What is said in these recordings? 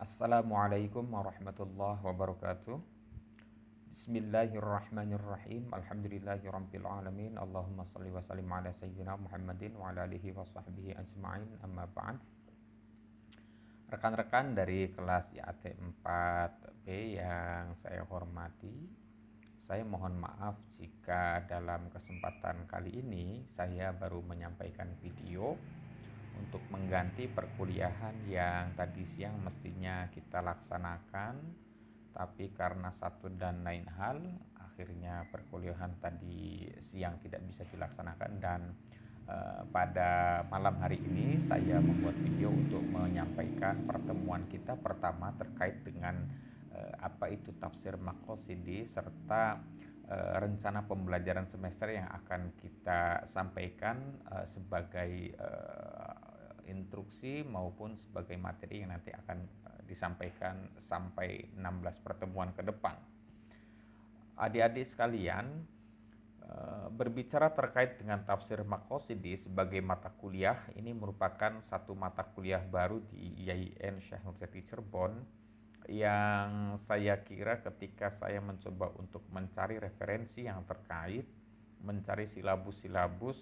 Assalamualaikum warahmatullahi wabarakatuh. Bismillahirrahmanirrahim. Alhamdulillahirabbil alamin. Allahumma shalli wa sallim ala sayyidina Muhammadin wa ala alihi wa sahbihi ajma'in. Amma ba'd. Rekan-rekan dari kelas IAT 4B yang saya hormati, saya mohon maaf jika dalam kesempatan kali ini saya baru menyampaikan video untuk mengganti perkuliahan yang tadi siang mestinya kita laksanakan, tapi karena satu dan lain hal akhirnya perkuliahan tadi siang tidak bisa dilaksanakan. Dan pada malam hari ini saya membuat video untuk menyampaikan pertemuan kita pertama terkait dengan apa itu tafsir maqasidi serta rencana pembelajaran semester yang akan kita sampaikan sebagai instruksi maupun sebagai materi yang nanti akan disampaikan sampai 16 pertemuan ke depan. Adik-adik sekalian, berbicara terkait dengan tafsir maqasidi sebagai mata kuliah, ini merupakan satu mata kuliah baru di IAIN Syekh Nurjati Cirebon yang saya kira ketika saya mencoba untuk mencari referensi yang terkait, mencari silabus-silabus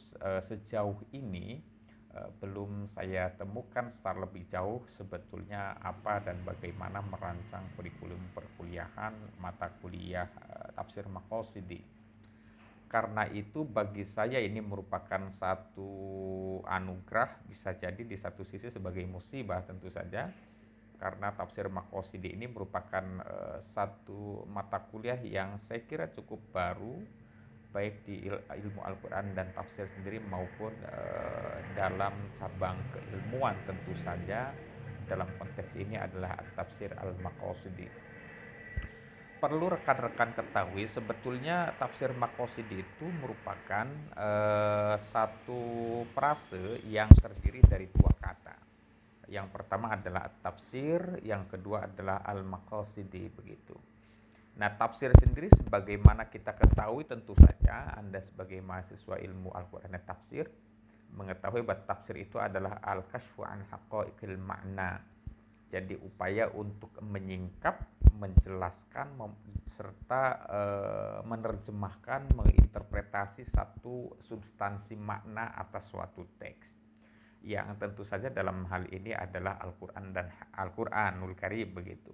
sejauh ini belum saya temukan secara lebih jauh sebetulnya apa dan bagaimana merancang kurikulum perkuliahan mata kuliah tafsir maqasidi. Karena itu bagi saya ini merupakan satu anugerah, bisa jadi di satu sisi sebagai musibah tentu saja, karena tafsir maqasidi ini merupakan satu mata kuliah yang saya kira cukup baru, baik di ilmu Al-Quran dan tafsir sendiri maupun dalam cabang keilmuan tentu saja. Dalam konteks ini adalah tafsir al-maqasidi. Perlu rekan-rekan ketahui sebetulnya tafsir maqasidi itu merupakan satu frase yang terdiri dari dua kata. Yang pertama adalah tafsir, yang kedua adalah al-maqasidi begitu. Nah, tafsir sendiri sebagaimana kita ketahui tentu saja Anda sebagai mahasiswa ilmu Al-Quran dan tafsir mengetahui bahwa tafsir itu adalah al-kashfu an haqaiqil makna. Jadi upaya untuk menyingkap, menjelaskan serta menerjemahkan, menginterpretasi satu substansi makna atas suatu teks. Yang tentu saja dalam hal ini adalah Al-Quran dan Al-Quranul Karim begitu.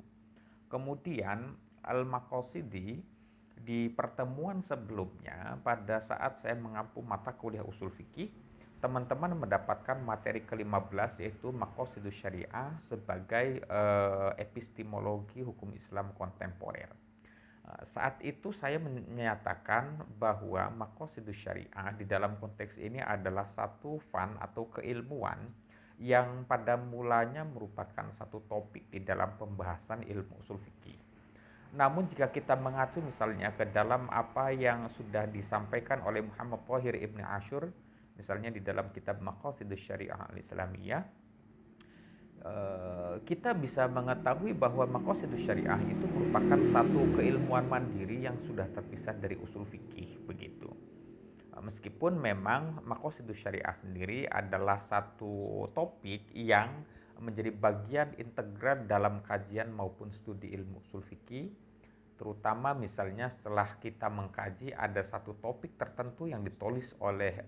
Kemudian al-maqasidi di pertemuan sebelumnya pada saat saya mengampu mata kuliah usul fikih, teman-teman mendapatkan materi ke-15 yaitu maqasidus syariah sebagai epistemologi hukum Islam kontemporer. Saat itu saya menyatakan bahwa maqasidus syariah di dalam konteks ini adalah satu fan atau keilmuan yang pada mulanya merupakan satu topik di dalam pembahasan ilmu usul fikih. Namun jika kita mengacu misalnya ke dalam apa yang sudah disampaikan oleh Muhammad Thahir Ibn Ashur, misalnya di dalam kitab Maqasidus Syariah Al-Islamiyah, kita bisa mengetahui bahwa Maqasidus Syariah itu merupakan satu keilmuan mandiri yang sudah terpisah dari usul fikih begitu. Meskipun memang Maqasidus Syariah sendiri adalah satu topik yang menjadi bagian integral dalam kajian maupun studi ilmu usul fikih, terutama misalnya setelah kita mengkaji ada satu topik tertentu yang ditulis oleh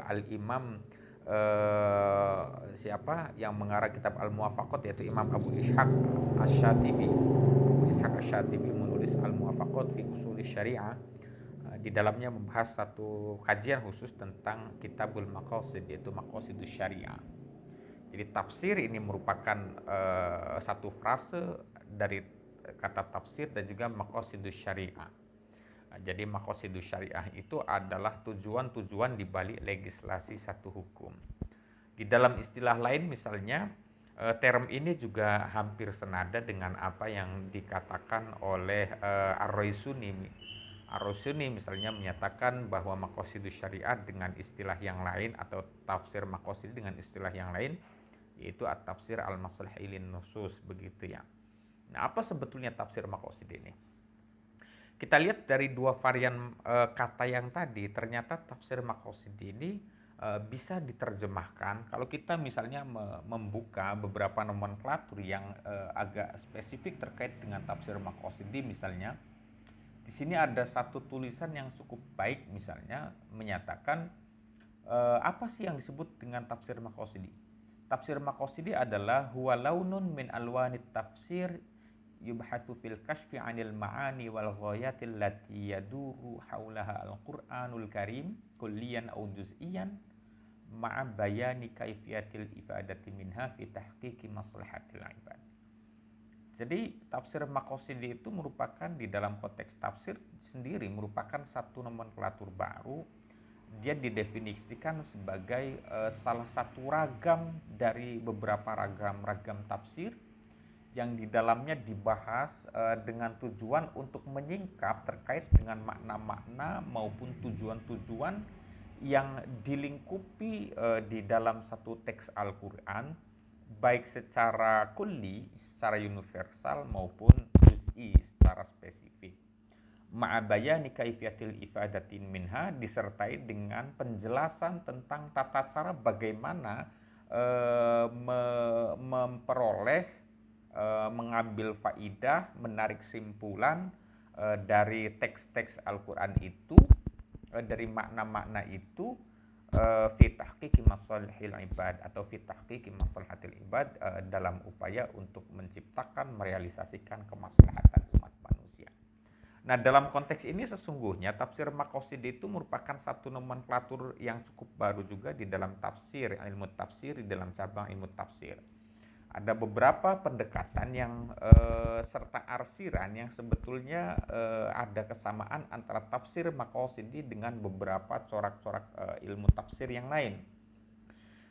Al-Imam siapa yang mengarang kitab Al-Muwafaqat, yaitu Imam Abu Ishaq Asy-Syatibi. Abu Ishaq Asy-Syatibi menulis Al-Muwafaqat fi Ushul Syariah. Di dalamnya membahas satu kajian khusus tentang Kitabul Maqasid, yaitu Maqasidus Syariah. Jadi tafsir ini merupakan satu frase dari kata tafsir dan juga maqasidus syariah. Jadi maqasidus syariah itu adalah tujuan-tujuan di balik legislasi satu hukum. Di dalam istilah lain misalnya term ini juga hampir senada dengan apa yang dikatakan oleh Ar-Raisuni. Ar-Raisuni misalnya menyatakan bahwa maqasidus syariah dengan istilah yang lain atau tafsir maqasid dengan istilah yang lain yaitu at-tafsir al-maslih ilin nusus begitu ya. Nah, apa sebetulnya tafsir maqasid ini? Kita lihat dari dua varian kata yang tadi, ternyata tafsir maqasid ini bisa diterjemahkan kalau kita misalnya membuka beberapa nomenklatur yang agak spesifik terkait dengan tafsir Maqasidi. Misalnya di sini ada satu tulisan yang cukup baik, misalnya menyatakan apa sih yang disebut dengan tafsir Maqasidi. Tafsir Maqasidi adalah huwa launun min alwanit tafsir yubhatsu fil kashfi 'anil ma'ani wal ghayatil lati yaduru haulaha al-Qur'anul Karim kulliyan aw juz'iyan ma'a bayani kaifiyatil ifadati minha fi tahqiqi maslahatil ibad. Jadi tafsir Maqasidi itu merupakan di dalam konteks tafsir sendiri merupakan satu nomenklatur baru. Dia didefinisikan sebagai salah satu ragam dari beberapa ragam tafsir yang di dalamnya dibahas dengan tujuan untuk menyingkap terkait dengan makna-makna maupun tujuan-tujuan yang dilingkupi di dalam satu teks Al-Quran, baik secara kulli, secara universal maupun juz'i, secara spesifik. Ma'abayani kaifiyatil ifadatin minha, disertai dengan penjelasan tentang tata cara bagaimana memperoleh, mengambil faidah, menarik simpulan dari teks-teks Al-Quran itu, dari makna-makna itu, fi tahqiqi masalihil ibad atau fi tahqiqi maslahatil ibad, dalam upaya untuk menciptakan, merealisasikan kemaslahatan umat manusia. Nah, dalam konteks ini sesungguhnya tafsir Maqasidi itu merupakan satu nomenklatur yang cukup baru juga di dalam tafsir, ilmu tafsir, di dalam cabang ilmu tafsir. Ada beberapa pendekatan yang serta arsiran yang sebetulnya ada kesamaan antara tafsir Maqasidi dengan beberapa corak-corak ilmu tafsir yang lain.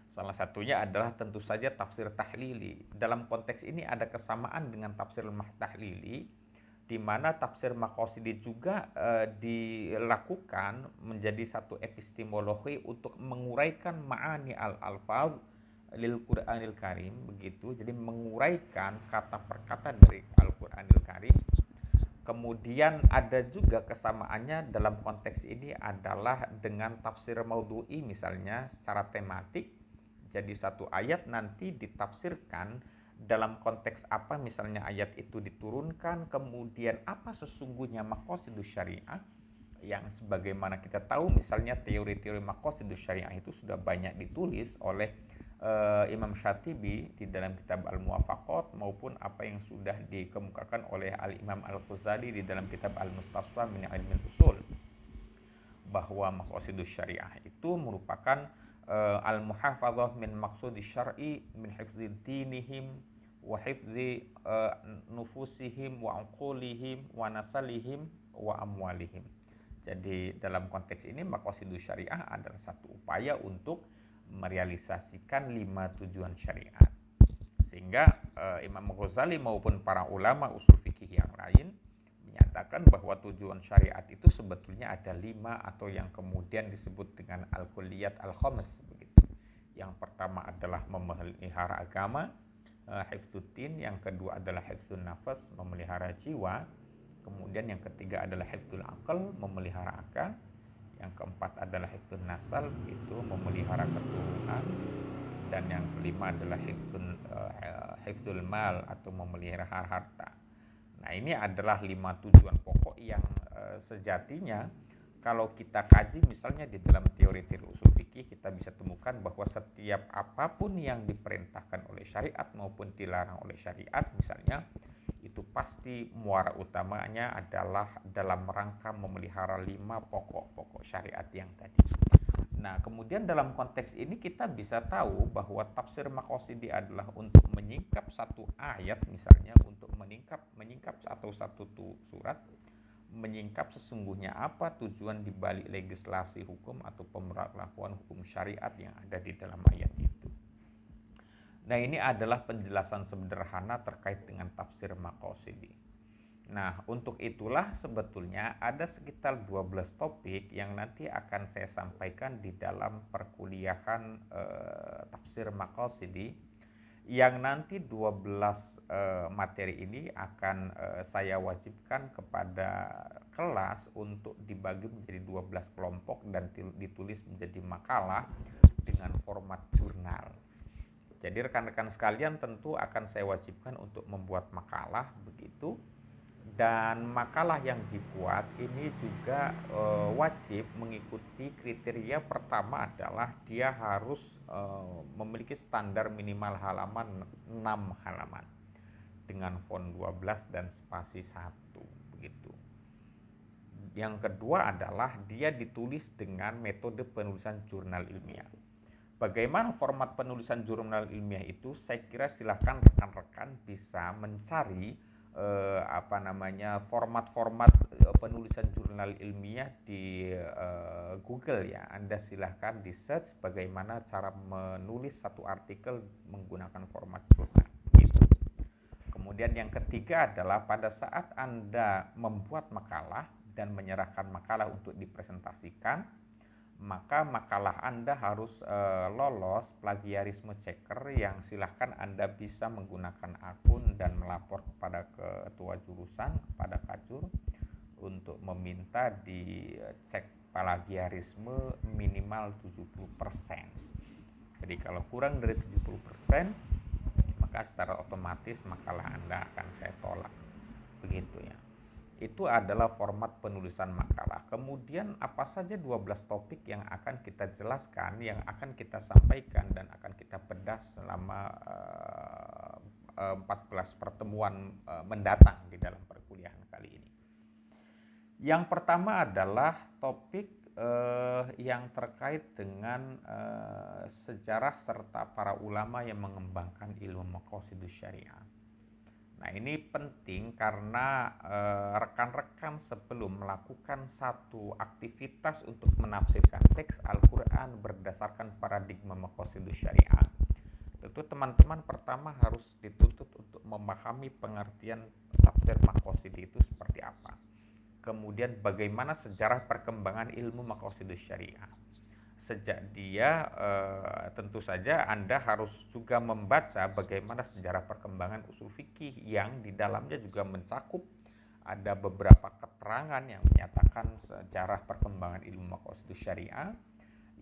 Salah satunya adalah tentu saja tafsir tahlili. Dalam konteks ini ada kesamaan dengan tafsir tahlili, di mana tafsir Maqasidi juga dilakukan menjadi satu epistemologi untuk menguraikan ma'ani al-alfaz lil Qur'anil Karim, begitu. Jadi menguraikan kata per kata dari Al-Qur'anil Karim. Kemudian ada juga kesamaannya dalam konteks ini adalah dengan tafsir maudhu'i, misalnya secara tematik. Jadi satu ayat nanti ditafsirkan dalam konteks apa, misalnya ayat itu diturunkan, kemudian apa sesungguhnya maqasidus syariah, yang sebagaimana kita tahu misalnya teori-teori maqasidus syariah itu sudah banyak ditulis oleh Imam Syatibi di dalam kitab Al-Muwafaqat, maupun apa yang sudah dikemukakan oleh Al-Imam Al-Ghazali di dalam kitab Al-Mustasfa min Ilmil Usul, bahwa maqasidus syariah itu merupakan al-muhafadzah min maqsudi syar'i min hifdzi dinihim wa hifdzi nufusihim wa uqulihim wa nasalihim wa amwalihim. Jadi dalam konteks ini maqasidus syariah adalah satu upaya untuk merealisasikan 5 tujuan syariat. Sehingga Imam Ghazali maupun para ulama usul fikih yang lain menyatakan bahwa tujuan syariat itu sebetulnya ada 5, atau yang kemudian disebut dengan al-kulliyat al-khams, begitu. Yang pertama adalah memelihara agama, hifdzuddin, yang kedua adalah hifdzun nafas, memelihara jiwa, kemudian yang ketiga adalah hifdzul aql, memelihara akal, yang keempat adalah hifdzun nasal, itu memelihara keturunan, dan yang kelima adalah hifdzul mal atau memelihara harta. Nah, ini adalah 5 tujuan pokok yang sejatinya kalau kita kaji misalnya di dalam teori-teori usul fikih, kita bisa temukan bahwa setiap apapun yang diperintahkan oleh syariat maupun dilarang oleh syariat misalnya, itu pasti muara utamanya adalah dalam rangka memelihara 5 pokok-pokok syariat yang tadi. Nah, kemudian dalam konteks ini kita bisa tahu bahwa tafsir Maqasidi adalah untuk menyingkap satu ayat, misalnya untuk menyingkap atau satu surat, menyingkap sesungguhnya apa tujuan dibalik legislasi hukum atau pemberlakuan hukum syariat yang ada di dalam ayat itu. Nah, ini adalah penjelasan sederhana terkait dengan tafsir Maqasidi. Nah, untuk itulah sebetulnya ada sekitar 12 topik yang nanti akan saya sampaikan di dalam perkuliahan tafsir Maqasidi, yang nanti 12 materi ini akan saya wajibkan kepada kelas untuk dibagi menjadi 12 kelompok dan ditulis menjadi makalah dengan format jurnal. Jadi rekan-rekan sekalian tentu akan saya wajibkan untuk membuat makalah begitu, dan makalah yang dibuat ini juga wajib mengikuti kriteria. Pertama adalah dia harus memiliki standar minimal halaman 6 halaman dengan font 12 dan spasi 1 begitu. Yang kedua adalah dia ditulis dengan metode penulisan jurnal ilmiah. Bagaimana format penulisan jurnal ilmiah itu? Saya kira silahkan rekan-rekan bisa mencari format-format penulisan jurnal ilmiah di Google ya. Anda silahkan di search bagaimana cara menulis satu artikel menggunakan format jurnal. Gitu. Kemudian yang ketiga adalah pada saat Anda membuat makalah dan menyerahkan makalah untuk dipresentasikan, maka makalah Anda harus lolos plagiarisme checker, yang silahkan Anda bisa menggunakan akun dan melapor kepada ketua jurusan, kepada Kajur, untuk meminta dicek plagiarisme minimal 70%. Jadi kalau kurang dari 70%, maka secara otomatis makalah Anda akan saya tolak. Begitu ya. Itu adalah format penulisan makalah. Kemudian apa saja 12 topik yang akan kita jelaskan, yang akan kita sampaikan dan akan kita bedah selama 14 pertemuan mendatang di dalam perkuliahan kali ini. Yang pertama adalah topik yang terkait dengan sejarah serta para ulama yang mengembangkan ilmu maqasidus syariah. Nah, ini penting karena rekan-rekan sebelum melakukan satu aktivitas untuk menafsirkan teks Al-Quran berdasarkan paradigma maqasidus syariah, tentu teman-teman pertama harus dituntut untuk memahami pengertian tafsir maqasid itu seperti apa. Kemudian bagaimana sejarah perkembangan ilmu maqasidus syariah. Sejak dia tentu saja Anda harus juga membaca bagaimana sejarah perkembangan usul fikih, yang di dalamnya juga mencakup ada beberapa keterangan yang menyatakan sejarah perkembangan ilmu maqasidus syariah,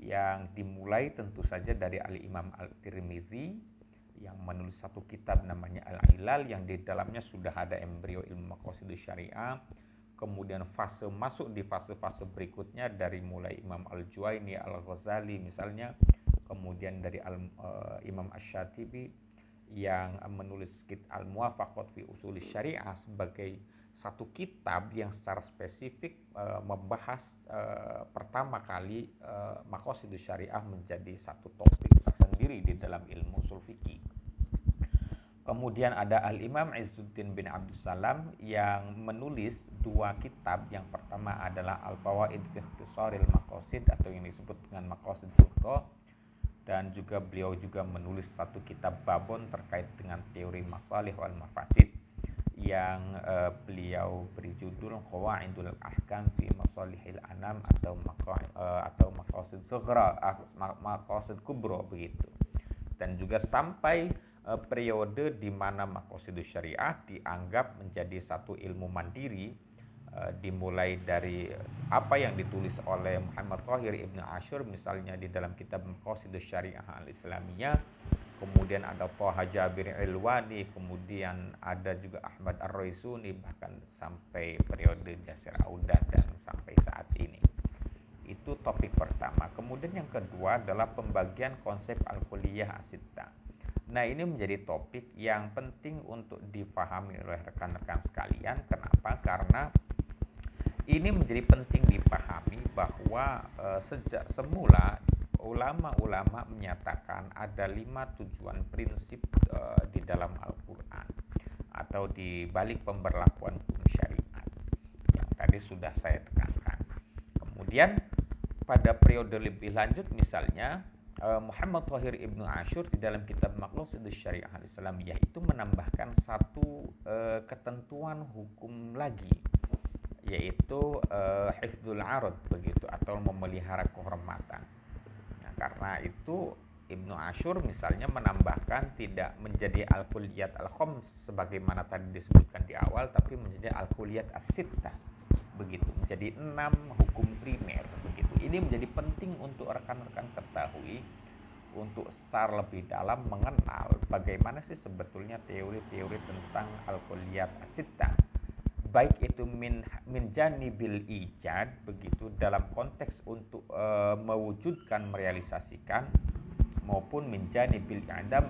yang dimulai tentu saja dari Al-Imam Al-Tirmizi yang menulis satu kitab namanya Al-Ilal, yang di dalamnya sudah ada embrio ilmu maqasidus syariah. Kemudian masuk di fase-fase berikutnya dari mulai Imam Al-Juwaini, Al-Ghazali misalnya, kemudian dari Imam Asy-Syatibi yang menulis Al-Muwafaqat fi Usul Syariah sebagai satu kitab yang secara spesifik membahas pertama kali maqasidus syariah menjadi satu topik tersendiri di dalam ilmu usul fikih. Kemudian ada Al-Imam Izzuddin bin Abdussalam yang menulis dua kitab. Yang pertama adalah Al-Fawaid fi Ikhtisaril Maqasid atau yang disebut dengan Maqasid Sughra, dan juga beliau juga menulis satu kitab babon terkait dengan teori masalih wal mafasid yang beliau beri judul Qawaidul Ahkam fi Masalihil Anam atau Maqasid Sughra, Maqasid Kubra begitu. Dan juga sampai periode di mana maqasidus syariah dianggap menjadi satu ilmu mandiri, dimulai dari apa yang ditulis oleh Muhammad Thahir Ibn Ashur misalnya di dalam kitab Maqasidus Syariah Al-Islamiyah, kemudian ada Thaha Jabir Ilwani, kemudian ada juga Ahmad Ar-Raisuni, bahkan sampai periode Jasir Audah dan sampai saat ini. Itu topik pertama. Kemudian yang kedua adalah pembagian konsep Al-Kulliyah As-Sittah. Nah, ini menjadi topik yang penting untuk dipahami oleh rekan-rekan sekalian. Kenapa? Karena ini menjadi penting dipahami bahwa sejak semula ulama-ulama menyatakan ada 5 tujuan prinsip di dalam Al-Quran atau di balik pemberlakuan hukum syariat yang tadi sudah saya tekankan. Kemudian pada periode lebih lanjut misalnya Muhammad Thahir Ibn Ashur di dalam kitab Maqasidus Syariah Al-Islamiyah itu menambahkan satu ketentuan hukum lagi, yaitu hifdzul arad begitu, atau memelihara kehormatan. Nah, karena itu Ibnu Ashur misalnya menambahkan tidak menjadi al-kulliyat al-khams sebagaimana tadi disebutkan di awal, tapi menjadi al-kulliyat as-sittah, begitu, menjadi 6 hukum primer, begitu. Ini menjadi penting untuk rekan-rekan ketahui untuk secara lebih dalam mengenal bagaimana sih sebetulnya teori-teori tentang al-kulliyat as-sittah, baik itu min janibil ijad, begitu, dalam konteks untuk mewujudkan, merealisasikan, maupun min janibil i'dam,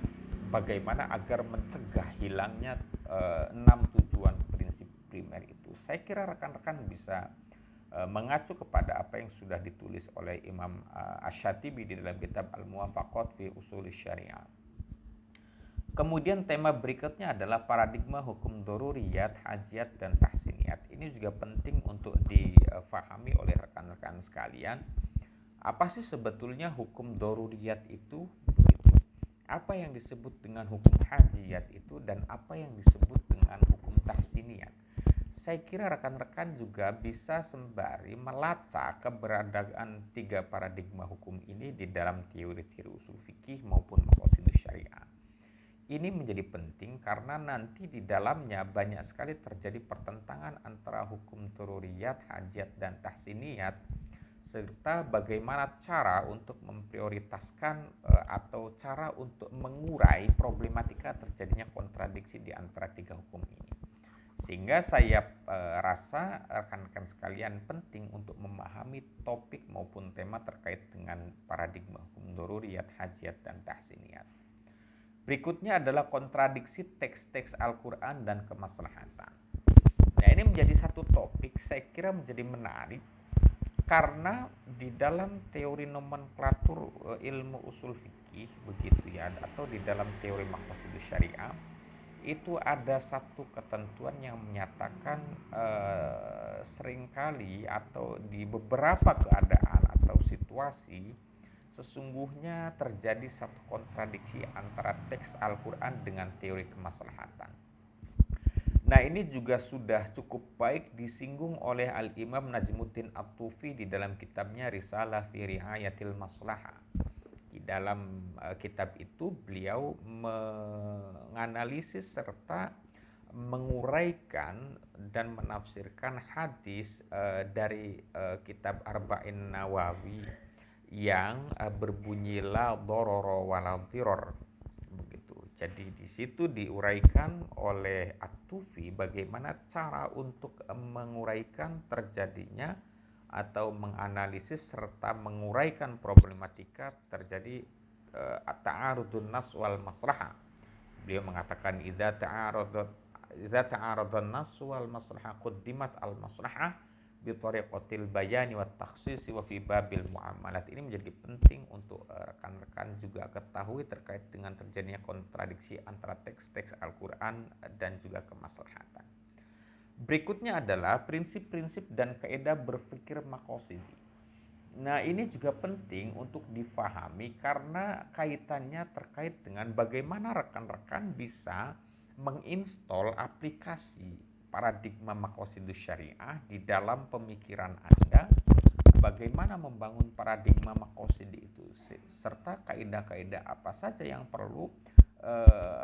bagaimana agar mencegah hilangnya 6 tujuan prinsip primer itu. Saya kira rekan-rekan bisa mengacu kepada apa yang sudah ditulis oleh Imam Asy-Syatibi di dalam kitab Al-Muwafaqat fi Ushul Syariah. Kemudian tema berikutnya adalah paradigma hukum doruriyat, hajiat, dan tahsiniyat. Ini juga penting untuk difahami oleh rekan-rekan sekalian. Apa sih sebetulnya hukum doruriyat itu? Apa yang disebut dengan hukum hajiat itu, dan apa yang disebut dengan hukum tahsiniyat? Saya kira rekan-rekan juga bisa sembari melacak keberadaan 3 paradigma hukum ini di dalam teori-teori usul fikih maupun maqasidus syariah. Ini menjadi penting karena nanti di dalamnya banyak sekali terjadi pertentangan antara hukum doruriyat, hajiat, dan tahsiniyat, serta bagaimana cara untuk memprioritaskan atau cara untuk mengurai problematika terjadinya kontradiksi di antara 3 hukum ini. Sehingga saya rasa rekan-rekan sekalian penting untuk memahami topik maupun tema terkait dengan paradigma hukum doruriyat, hajiat, dan tahsiniyat. Berikutnya adalah kontradiksi teks-teks Al-Quran dan kemaslahatan. Nah, ini menjadi satu topik saya kira menjadi menarik karena di dalam teori nomenklatur ilmu usul fikih, begitu ya, atau di dalam teori maqasidus syariah, itu ada satu ketentuan yang menyatakan seringkali atau di beberapa keadaan atau situasi sesungguhnya terjadi satu kontradiksi antara teks Al-Quran dengan teori kemaslahatan. Nah, ini juga sudah cukup baik disinggung oleh Al-Imam Najmuddin At-Tufi di dalam kitabnya Risalah fi Ri'ayatil Maslahah. Di dalam kitab itu beliau menganalisis serta menguraikan dan menafsirkan hadis dari kitab Arba'in Nawawi yang berbunyi la dororo wala diror, begitu. Jadi di situ diuraikan oleh At-Tufi bagaimana cara untuk menguraikan terjadinya atau menganalisis serta menguraikan problematika terjadi ta'arudun nas wal maslahah. Beliau mengatakan idza ta'aradun nas wal maslahah quddimat al maslahah bi tariqatil bayani wat takhsis wa fi babil muamalat. Ini menjadi penting untuk rekan-rekan juga ketahui terkait dengan terjadinya kontradiksi antara teks-teks Al-Qur'an dan juga kemaslahatan. Berikutnya adalah prinsip-prinsip dan kaidah berpikir maqasidi. Nah, ini juga penting untuk difahami karena kaitannya terkait dengan bagaimana rekan-rekan bisa menginstall aplikasi paradigma maqasidus syariah di dalam pemikiran Anda, bagaimana membangun paradigma maqasidi itu, serta kaidah-kaidah apa saja yang perlu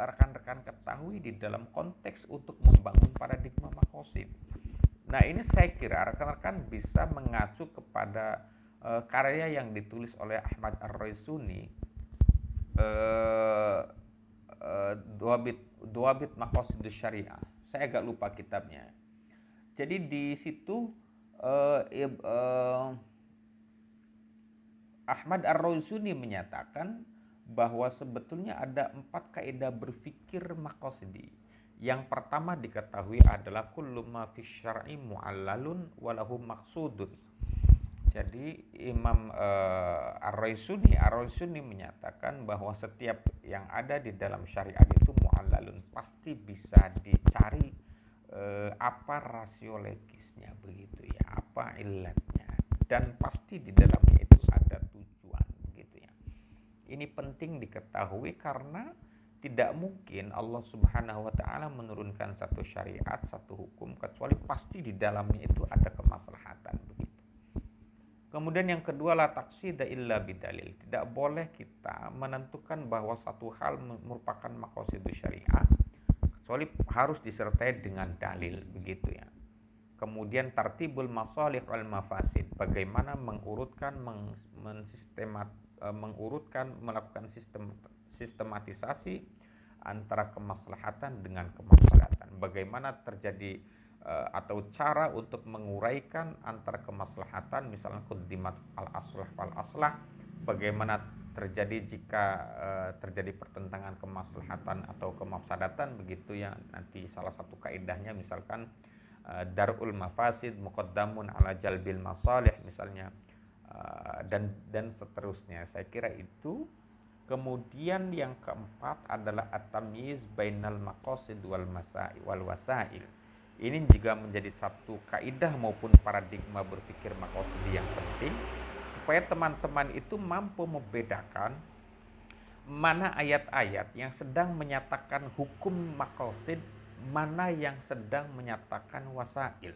rekan-rekan ketahui di dalam konteks untuk membangun paradigma maqasid. Nah, ini saya kira rekan-rekan bisa mengacu kepada karya yang ditulis oleh Ahmad Ar-Raisuni, Duabit Maqasidus Syariah. Saya agak lupa kitabnya. Jadi di situ Ahmad Ar-Raisuni menyatakan bahwa sebetulnya ada 4 kaidah berpikir maqasidi. Yang pertama diketahui adalah kullu ma fi syar'i mu'allalun wa lahu maqsudun. Jadi Imam Ar-Raisuni menyatakan bahwa setiap yang ada di dalam syariat itu mu'allalun, pasti bisa dicari apa rasio legisnya, begitu ya, apa illatnya, dan pasti di dalamnya itu ada tujuan, begitu ya. Ini penting diketahui karena tidak mungkin Allah Subhanahu wa taala menurunkan satu syariat, satu hukum kecuali pasti di dalamnya itu ada kemaslahatan, begitu. Kemudian yang kedua, la taqsida illa bidalil. Tidak boleh kita menentukan bahwa satu hal merupakan maqasidus syariah kecuali harus disertai dengan dalil, begitu ya. Kemudian tartibul masalih wal mafasid, bagaimana mengurutkan melakukan sistematisasi antara kemaslahatan dengan kemaslahatan. Bagaimana terjadi atau cara untuk menguraikan antara kemaslahatan, misalnya quddimat al aslah fal aslah, bagaimana terjadi jika terjadi pertentangan kemaslahatan atau kemafsadatan, begitu ya. Nanti salah satu kaidahnya misalkan darul mafasid muqaddamun ala jalbil masalih misalnya, dan seterusnya. Saya kira itu. Kemudian yang keempat adalah at-tamyiz bainal maqasid wal wasail. Ini juga menjadi satu kaidah maupun paradigma berpikir maqasidi yang penting, supaya teman-teman itu mampu membedakan mana ayat-ayat yang sedang menyatakan hukum maqasid, mana yang sedang menyatakan wasail.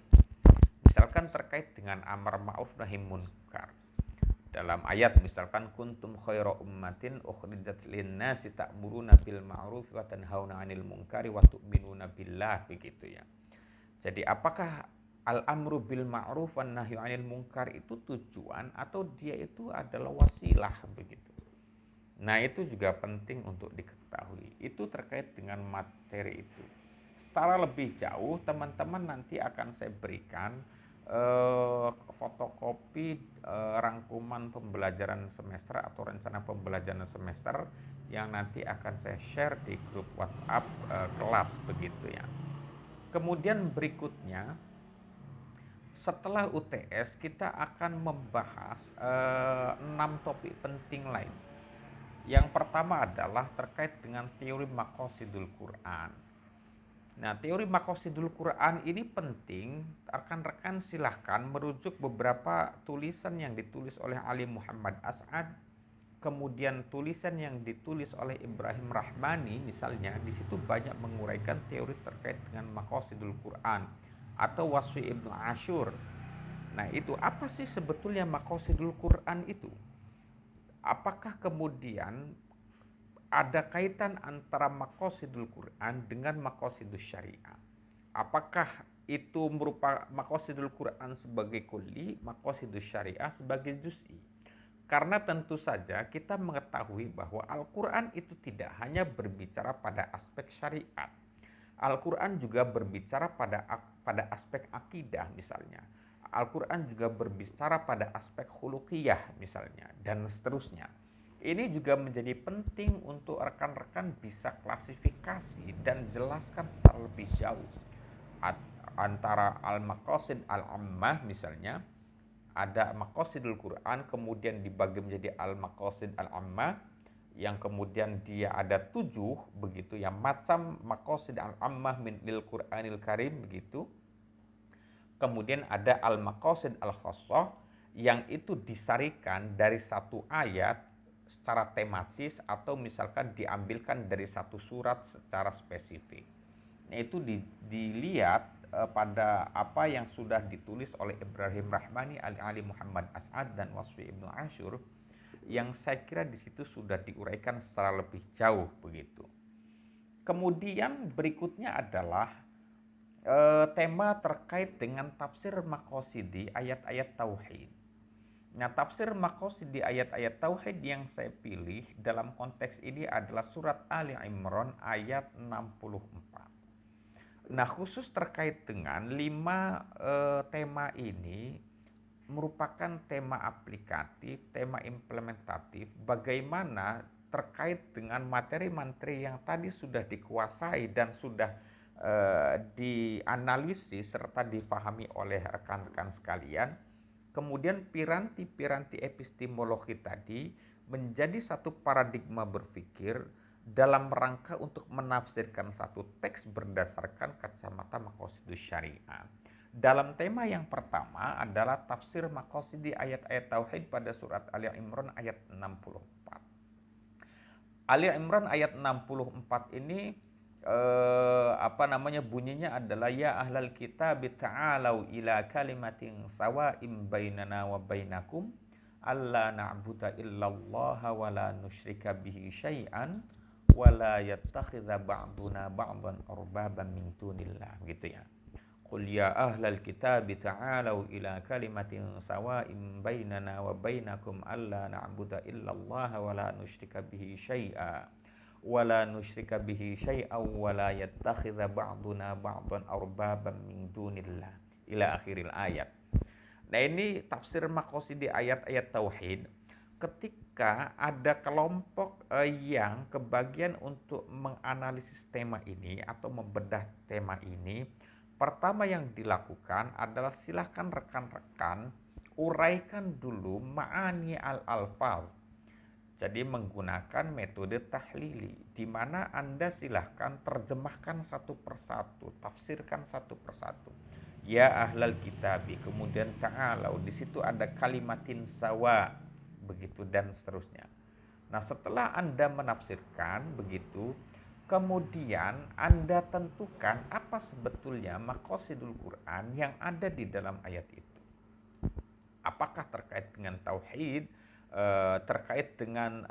Misalkan terkait dengan amar ma'ruf nahi munkar. Dalam ayat misalkan kuntum khaira ummatin ukhrijat lin-nasi ta'muruna bil ma'ruf wa tanhauna 'anil munkari wa tu'minuna billah, begitu ya. Jadi apakah al-amru bil ma'ruf wan nahyu 'anil munkar itu tujuan atau dia itu adalah wasilah, begitu. Nah, itu juga penting untuk diketahui. Itu terkait dengan materi itu. Secara lebih jauh, teman-teman nanti akan saya berikan fotokopi rangkuman pembelajaran semester atau rencana pembelajaran semester yang nanti akan saya share di grup WhatsApp kelas, begitu ya. Kemudian berikutnya, setelah UTS kita akan membahas 6 topik penting lain. Yang pertama adalah terkait dengan teori maqasidul Quran. Nah, teori maqasidul Quran ini penting. Rekan-rekan silahkan merujuk beberapa tulisan yang ditulis oleh Ali Muhammad As'ad, kemudian tulisan yang ditulis oleh Ibrahim Rahmani misalnya. Di situ banyak menguraikan teori terkait dengan maqasidul Quran, atau Wasfi Ibnu Ashur. Nah, itu apa sih sebetulnya maqasidul Quran itu? Apakah kemudian ada kaitan antara maqasidul Quran dengan maqasidus syariah? Apakah itu merupakan maqasidul Quran sebagai kulli, maqasidus syariah sebagai juz'i? Karena tentu saja kita mengetahui bahwa Al-Quran itu tidak hanya berbicara pada aspek syariat. Al-Quran juga berbicara pada aspek akidah misalnya. Al-Quran juga berbicara pada aspek khuluqiyah misalnya, dan seterusnya. Ini juga menjadi penting untuk rekan-rekan bisa klasifikasi dan jelaskan secara lebih jauh antara al-maqasid al-ammah misalnya. Ada maqasidul Quran kemudian dibagi menjadi al-maqasid al-ammah, yang kemudian dia ada 7, begitu ya, macam maqasid al-ammah min lil Qur'anil Karim, begitu. Kemudian ada al-maqasid al-khassah, yang itu disarikan dari satu ayat secara tematis atau misalkan diambilkan dari satu surat secara spesifik. Nah, itu dilihat pada apa yang sudah ditulis oleh Ibrahim Rahmani, Ali Muhammad As'ad, dan Wasfi Ibnu Ashur, yang saya kira di situ sudah diuraikan secara lebih jauh, begitu. Kemudian berikutnya adalah tema terkait dengan tafsir maqasidi ayat-ayat tauhid. Nah, tafsir maqasidi ayat-ayat tauhid yang saya pilih dalam konteks ini adalah surat Ali Imran ayat 64. Nah, khusus terkait dengan 5 tema ini merupakan tema aplikatif, tema implementatif, bagaimana terkait dengan materi-materi yang tadi sudah dikuasai dan sudah dianalisis serta difahami oleh rekan-rekan sekalian. Kemudian piranti-piranti epistemologi tadi menjadi satu paradigma berpikir dalam rangka untuk menafsirkan satu teks berdasarkan kacamata maqasidus syariah. Dalam tema yang pertama adalah tafsir maqasidi ayat-ayat tauhid pada surat Ali Imran ayat 64. Ali Imran ayat 64 ini bunyinya adalah ya ahlal kitab ta'alau ila kalimatin sawa'im bainana wa bainakum alla na'budu illallah wa la nusyrika bihi syai'an wa la yattakhidha ba'duna ba'dan arbaban min dunillah, gitu ya. Qul ya ahlal kitab ta'alau ila kalimatin sawa'im bainana wa bainakum alla na'budu illallah wa la nusyrika bihi syai'a wala nusyrika bihi syai'aw wala yattakhidha ba'duna ba'dan arbaban min dunillah ila akhiril ayat. Nah, ini tafsir maqasid di ayat-ayat tauhid. Ketika ada kelompok yang kebagian untuk menganalisis tema ini atau membedah tema ini, pertama yang dilakukan adalah silahkan rekan-rekan uraikan dulu ma'ani al-alfaz. Jadi menggunakan metode tahlili, di mana Anda silahkan terjemahkan satu persatu, tafsirkan satu persatu. Ya ahlal kitabi, kemudian ta'alau, di situ ada kalimatin sawa, begitu dan seterusnya. Nah, setelah Anda menafsirkan begitu, kemudian Anda tentukan apa sebetulnya maqasidul Quran yang ada di dalam ayat itu. Apakah terkait dengan tauhid, terkait dengan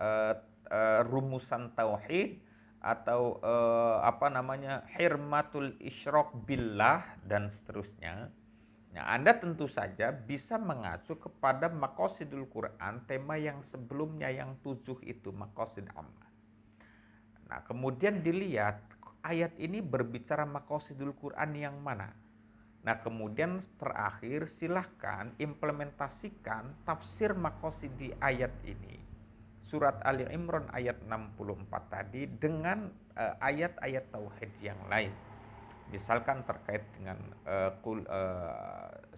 rumusan tauhid, atau hirmatul isyrok billah dan seterusnya. Nah, Anda tentu saja bisa mengacu kepada maqasidul Quran, tema yang sebelumnya yang 7 itu maqasid ammah. Nah, kemudian dilihat ayat ini berbicara maqasidul Quran yang mana. Nah, kemudian terakhir silahkan implementasikan tafsir maqasid di ayat ini, surat Ali Imran ayat 64 tadi, dengan ayat-ayat tauhid yang lain. Misalkan terkait dengan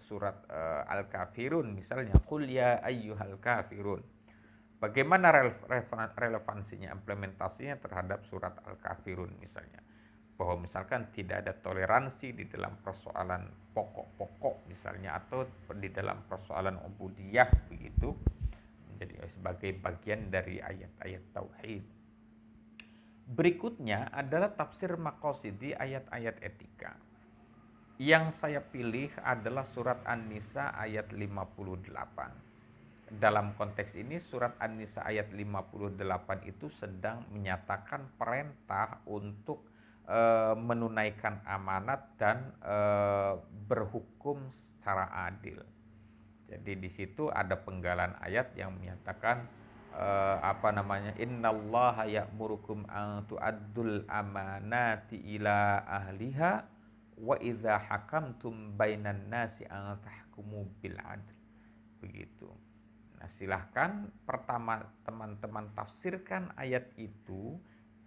surat Al-Kafirun misalnya, qul ya ayyuhal kafirun. Bagaimana relevansinya, implementasinya terhadap surat Al-Kafirun misalnya, bahwa misalkan tidak ada toleransi di dalam persoalan pokok-pokok misalnya, atau di dalam persoalan ubudiyah begitu, menjadi sebagai bagian dari ayat-ayat tauhid. Berikutnya adalah tafsir maqasidi ayat-ayat etika. Yang saya pilih adalah surat An-Nisa ayat 58. Dalam konteks ini surat An-Nisa ayat 58 itu sedang menyatakan perintah untuk menunaikan amanat dan berhukum secara adil. Jadi di situ ada penggalan ayat yang menyatakan innallaha ya'murukum an tu'addul amanati ila ahliha wa idza hakamtum bainan nasi an tahkumu bil adl. Begitu. Nah, silahkan pertama teman-teman tafsirkan ayat itu,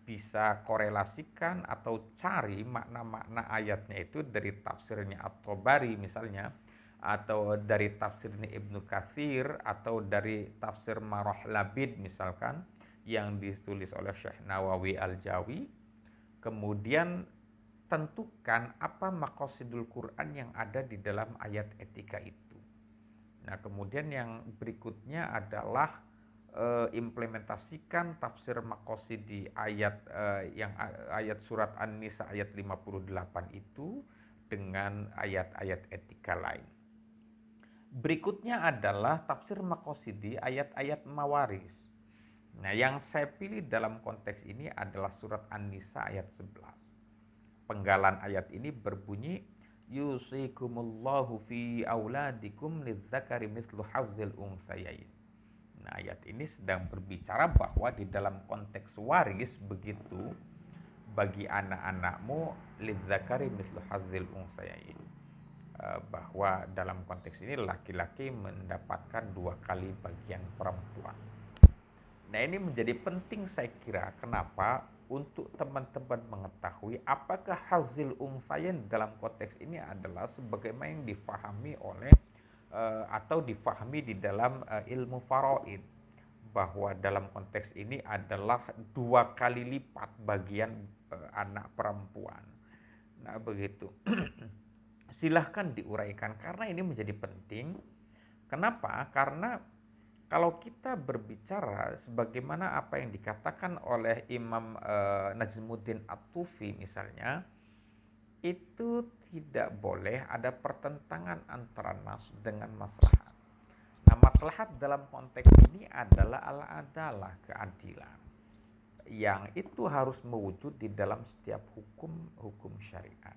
bisa korelasikan atau cari makna-makna ayatnya itu dari tafsirnya At-Tabari misalnya, atau dari tafsirnya Ibnu Katsir, atau dari tafsir Marah Labid misalkan yang ditulis oleh Syekh Nawawi Al-Jawi. Kemudian tentukan apa maqasidul Quran yang ada di dalam ayat etika itu. Nah, kemudian yang berikutnya adalah implementasikan tafsir maqasid di ayat ayat surat An-Nisa ayat 58 itu dengan ayat-ayat etika lain. Berikutnya adalah tafsir maqasidi ayat-ayat mawaris. Nah, yang saya pilih dalam konteks ini adalah surat An-Nisa ayat 11. Penggalan ayat ini berbunyi, yusikumullahu fi auladikum lidzakari mithlu hazzil unsayain. Nah, ayat ini sedang berbicara bahwa di dalam konteks waris begitu, bagi anak-anakmu lidzakari mithlu hazzil unsayain, bahwa dalam konteks ini laki-laki mendapatkan 2 kali bagian perempuan. Nah, ini menjadi penting saya kira. Kenapa? Untuk teman-teman mengetahui apakah hazzil unsayain dalam konteks ini adalah sebagaimana yang difahami oleh atau difahami di dalam ilmu faraid, bahwa dalam konteks ini adalah 2 kali lipat bagian anak perempuan. Nah, begitu. Silahkan diuraikan karena ini menjadi penting. Kenapa? Karena kalau kita berbicara sebagaimana apa yang dikatakan oleh Imam Najmuddin At-Tufi misalnya, itu tidak boleh ada pertentangan antara nas dengan maslahat. Nah, maslahat dalam konteks ini adalah al-adalah, keadilan, yang itu harus mewujud di dalam setiap hukum syariat.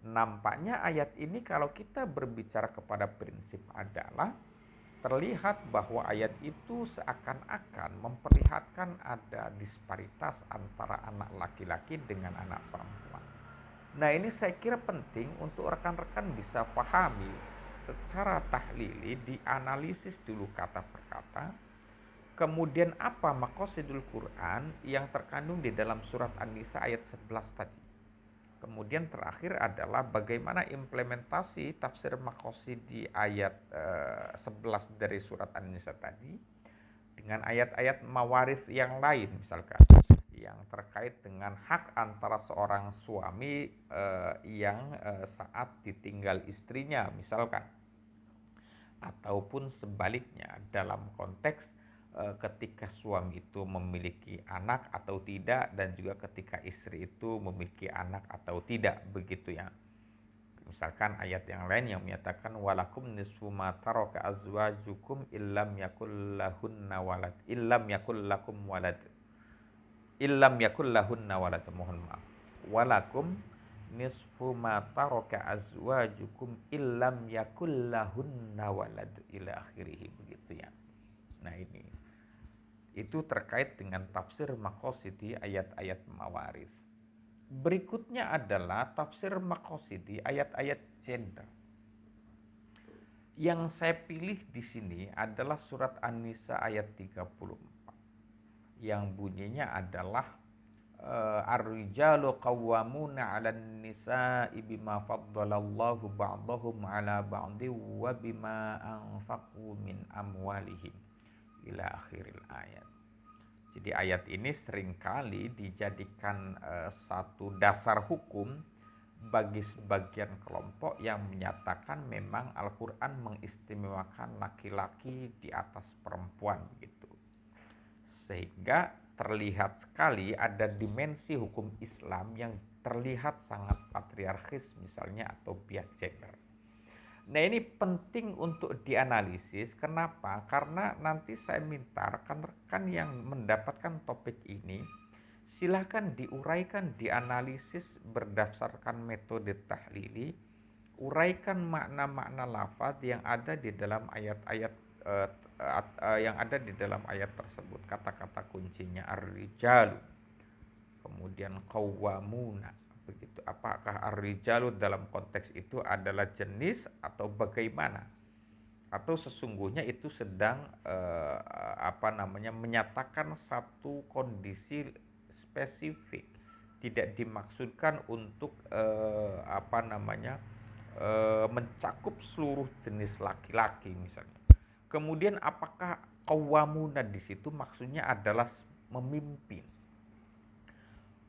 Nampaknya ayat ini kalau kita berbicara kepada prinsip adalah terlihat bahwa ayat itu seakan-akan memperlihatkan ada disparitas antara anak laki-laki dengan anak perempuan. Nah, ini saya kira penting untuk rekan-rekan bisa pahami secara tahlili, dianalisis dulu kata per kata. Kemudian apa maqasidul Quran yang terkandung di dalam surat An-Nisa ayat 11 tadi. Kemudian terakhir adalah bagaimana implementasi tafsir maqasid di ayat 11 dari surat An-Nisa tadi dengan ayat-ayat mawaris yang lain, misalkan yang terkait dengan hak antara seorang suami yang saat ditinggal istrinya misalkan, ataupun sebaliknya dalam konteks ketika suami itu memiliki anak atau tidak, dan juga ketika istri itu memiliki anak atau tidak, begitu ya. Misalkan ayat yang lain yang menyatakan walakum nisfu ma taraka azwajukum illam yakul lahunna walad illam yakul lakum walad illam yakul lahunna walad, mohon maaf, walakum nisfu ma taraka azwajukum illam yakul lahunna walad ila akhirih, begitu ya. Nah, ini itu terkait dengan tafsir maqasidi ayat-ayat mawaris. Berikutnya adalah tafsir maqasidi ayat-ayat gender. Yang saya pilih di sini adalah surat An-Nisa ayat 34 yang bunyinya adalah ar-rijalu qawwamuna 'alan nisa'i bima faddalallahu ba'dahum 'ala ba'di wa bima anfaqu min amwalihim ila akhiril ayat. Jadi ayat ini seringkali dijadikan satu dasar hukum bagi sebagian kelompok yang menyatakan memang Al-Quran mengistimewakan laki-laki di atas perempuan begitu. Sehingga terlihat sekali ada dimensi hukum Islam yang terlihat sangat patriarkis misalnya, atau bias gender. Nah, ini penting untuk dianalisis. Kenapa? Karena nanti saya minta rekan-rekan yang mendapatkan topik ini silahkan diuraikan, dianalisis berdasarkan metode tahlili, uraikan makna-makna lafaz yang ada di dalam ayat-ayat yang ada di dalam ayat tersebut. Kata-kata kuncinya ar-rijalu, kemudian qawwamuna, begitu. Apakah ar-rijalu dalam konteks itu adalah jenis atau bagaimana? Atau sesungguhnya itu sedang menyatakan satu kondisi spesifik, tidak dimaksudkan untuk mencakup seluruh jenis laki-laki misalnya. Kemudian apakah qawwamuna di situ maksudnya adalah memimpin?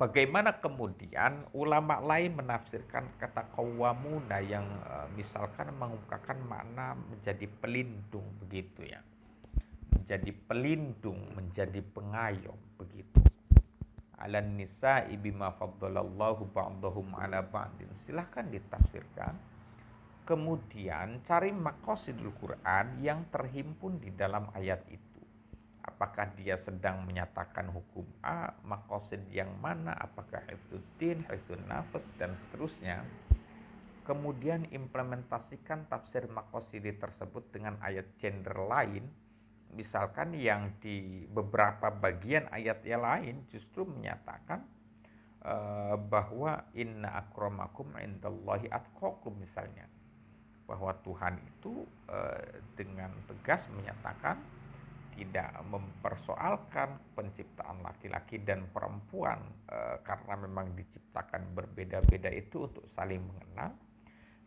Bagaimana kemudian ulama lain menafsirkan kata qawwamuna yang misalkan mengungkapkan makna menjadi pelindung, begitu ya. Menjadi pelindung, menjadi pengayom, begitu. Alan nisa'i bima faddalallahu ba'dahum 'ala ba'din. Silahkan ditafsirkan. Kemudian cari maqasidul Quran yang terhimpun di dalam ayat itu. Apakah dia sedang menyatakan hukum A, maqasid yang mana, apakah hifdzuddin, hifdzun nafas, dan seterusnya. Kemudian implementasikan tafsir maqasidi tersebut dengan ayat gender lain. Misalkan yang di beberapa bagian ayat yang lain justru menyatakan bahwa inna akramakum indallahi atqakum misalnya. Bahwa Tuhan itu dengan tegas menyatakan tidak mempersoalkan penciptaan laki-laki dan perempuan karena memang diciptakan berbeda-beda itu untuk saling mengenal.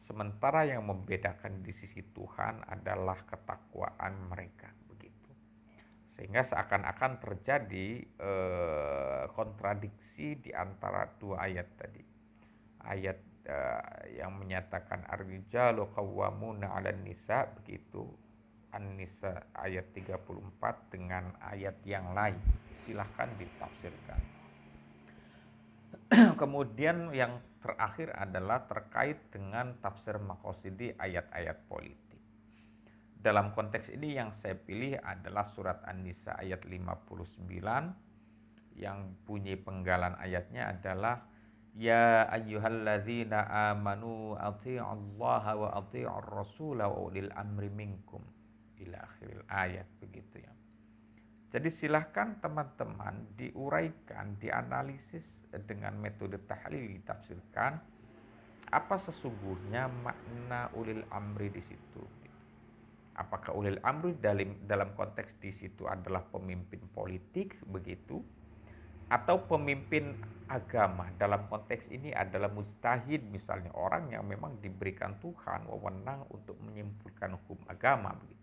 Sementara yang membedakan di sisi Tuhan adalah ketakwaan mereka, begitu. Sehingga seakan-akan terjadi kontradiksi di antara dua ayat tadi. Ayat yang menyatakan ar-rijalu qawwamuna 'alan nisa, begitu, An-Nisa ayat 34 dengan ayat yang lain. Silahkan ditafsirkan. Kemudian yang terakhir adalah terkait dengan tafsir maqasidi ayat-ayat politik. Dalam konteks ini yang saya pilih adalah surat An-Nisa ayat 59 yang bunyi penggalan ayatnya adalah Ya ayyuhalladzina amanu athi'allaha wa athi'ur rasula wa ulil amri minkum ila akhiril ayat, begitu ya. Jadi silahkan teman-teman diuraikan, dianalisis dengan metode tahlil, ditafsirkan apa sesungguhnya makna ulil amri di situ. Apakah ulil amri dalam konteks di situ adalah pemimpin politik begitu, atau pemimpin agama? Dalam konteks ini adalah mujtahid, misalnya orang yang memang diberikan Tuhan wewenang untuk menyimpulkan hukum agama begitu.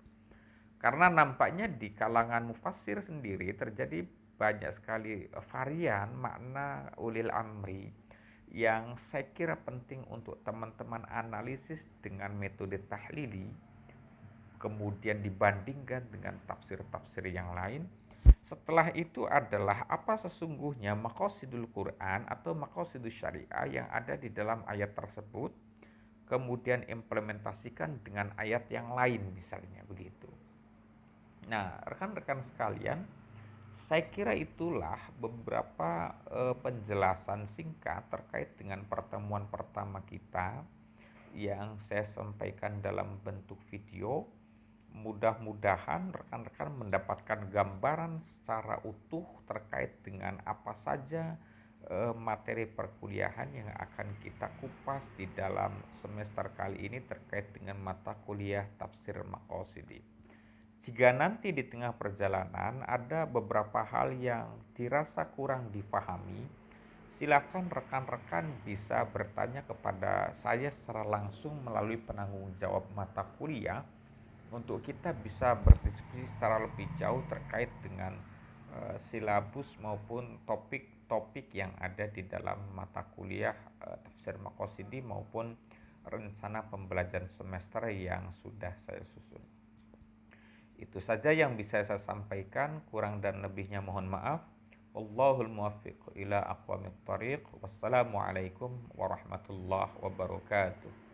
Karena nampaknya di kalangan mufassir sendiri terjadi banyak sekali varian makna ulil amri yang saya kira penting untuk teman-teman analisis dengan metode tahlili, kemudian dibandingkan dengan tafsir-tafsir yang lain. Setelah itu adalah apa sesungguhnya maqasidul Quran atau maqasidul syariah yang ada di dalam ayat tersebut, kemudian implementasikan dengan ayat yang lain misalnya begitu. Nah, rekan-rekan sekalian, saya kira itulah beberapa penjelasan singkat terkait dengan pertemuan pertama kita yang saya sampaikan dalam bentuk video. Mudah-mudahan rekan-rekan mendapatkan gambaran secara utuh terkait dengan apa saja materi perkuliahan yang akan kita kupas di dalam semester kali ini terkait dengan mata kuliah tafsir maqasidi. Jika nanti di tengah perjalanan ada beberapa hal yang dirasa kurang difahami, silakan rekan-rekan bisa bertanya kepada saya secara langsung melalui penanggung jawab mata kuliah untuk kita bisa berdiskusi secara lebih jauh terkait dengan silabus maupun topik-topik yang ada di dalam mata kuliah tafsir maqasidi maupun rencana pembelajaran semester yang sudah saya susun. Itu saja yang bisa saya sampaikan, kurang dan lebihnya mohon maaf. Wallahul muwaffiq ila aqwamit thariq. Wassalamualaikum warahmatullahi wabarakatuh.